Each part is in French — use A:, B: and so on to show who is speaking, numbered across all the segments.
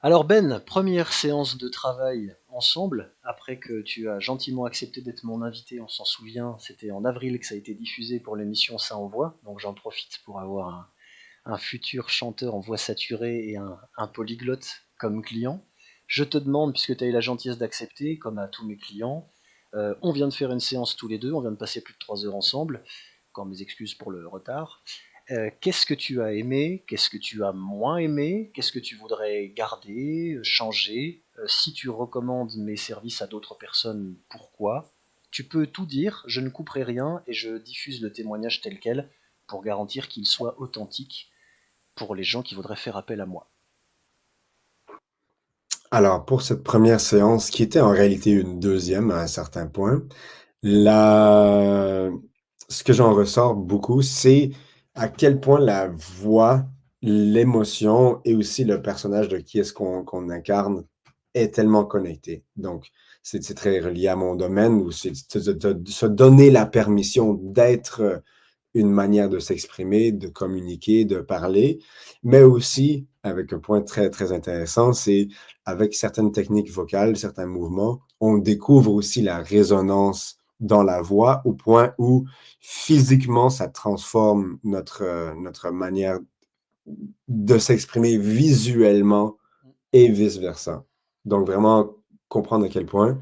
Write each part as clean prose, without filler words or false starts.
A: Alors Ben, première séance de travail ensemble, après que tu as gentiment accepté d'être mon invité, on s'en souvient, c'était en avril que ça a été diffusé pour l'émission Ça Envoie, donc j'en profite pour avoir un futur chanteur en voix saturée et un polyglotte comme client. Je te demande, puisque tu as eu la gentillesse d'accepter, comme à tous mes clients, on vient de faire une séance tous les deux, on vient de passer plus de 3 heures ensemble, encore mes excuses pour le retard. Qu'est-ce que tu as aimé? Qu'est-ce que tu as moins aimé? Qu'est-ce que tu voudrais garder, changer? Si tu recommandes mes services à d'autres personnes, pourquoi? Tu peux tout dire, je ne couperai rien et je diffuse le témoignage tel quel pour garantir qu'il soit authentique pour les gens qui voudraient faire appel à moi.
B: Alors, pour cette première séance, qui était en réalité une deuxième à un certain point, la... ce que j'en ressors beaucoup, c'est à quel point la voix, l'émotion et aussi le personnage de qui est-ce qu'on incarne est tellement connecté. Donc, c'est très relié à mon domaine où c'est de se donner la permission d'être une manière de s'exprimer, de communiquer, de parler, mais aussi, avec un point très, très intéressant, c'est avec certaines techniques vocales, certains mouvements, on découvre aussi la résonance dans la voix au point où physiquement, ça transforme notre manière de s'exprimer visuellement et vice-versa. Donc, vraiment comprendre à quel point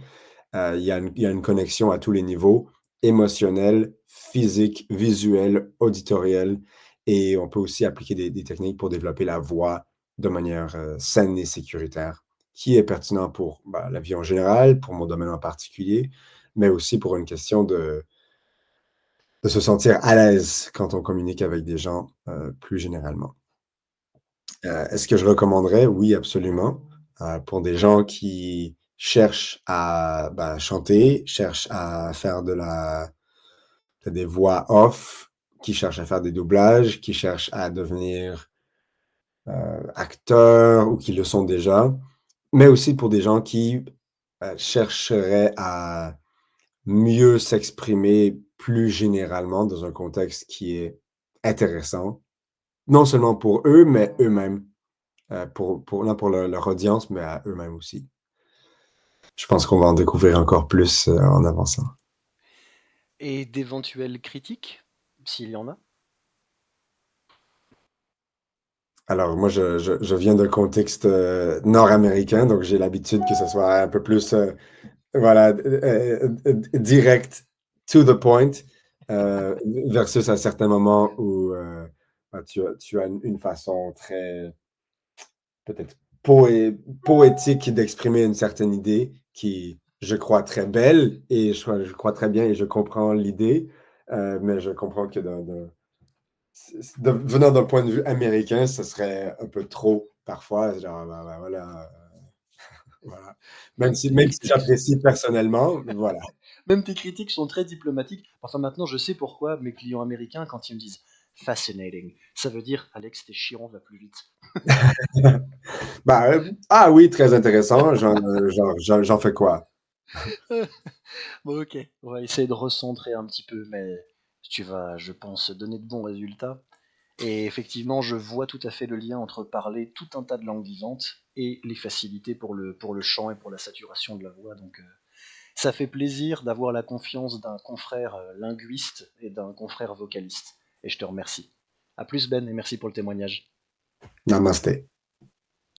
B: il y a une connexion à tous les niveaux, émotionnel, physique, visuel, auditoriel, et on peut aussi appliquer des techniques pour développer la voix de manière saine et sécuritaire, qui est pertinent pour la vie en général, pour mon domaine en particulier, mais aussi pour une question de se sentir à l'aise quand on communique avec des gens plus généralement. Est-ce que je recommanderais? Oui, absolument. Pour des gens qui cherchent à chanter, cherchent à faire des voix off, qui cherchent à faire des doublages, qui cherchent à devenir acteurs ou qui le sont déjà, mais aussi pour des gens qui chercheraient à mieux s'exprimer plus généralement dans un contexte qui est intéressant, non seulement pour eux, mais eux-mêmes. Non pour leur audience, mais à eux-mêmes aussi. Je pense qu'on va en découvrir encore plus en avançant.
A: Et d'éventuelles critiques, s'il y en a.
B: Alors, moi, je viens d'un contexte nord-américain, donc j'ai l'habitude que ce soit un peu plus, voilà, direct, to the point, euh, versus à certains moments où tu as une façon très, peut-être, poétique d'exprimer une certaine idée qui, je crois, très belle et je crois très bien et je comprends l'idée, mais je comprends que venant d'un point de vue américain, ce serait un peu trop parfois. Genre, voilà, voilà.
A: Même tes
B: Même si
A: critiques,
B: j'apprécie personnellement, voilà.
A: même tes critiques sont très diplomatiques. Enfin, maintenant, je sais pourquoi mes clients américains, quand ils me disent fascinating, ça veut dire Alex, t'es chiant, va plus vite.
B: Ah oui, très intéressant. J'en fais quoi?
A: Bon, ok, on va essayer de recentrer un petit peu, mais tu vas, je pense, donner de bons résultats. Et effectivement, je vois tout à fait le lien entre parler tout un tas de langues vivantes et les facilités pour le chant et pour la saturation de la voix. Donc, ça fait plaisir d'avoir la confiance d'un confrère linguiste et d'un confrère vocaliste. Et je te remercie. À plus Ben et merci pour le témoignage.
B: Namaste.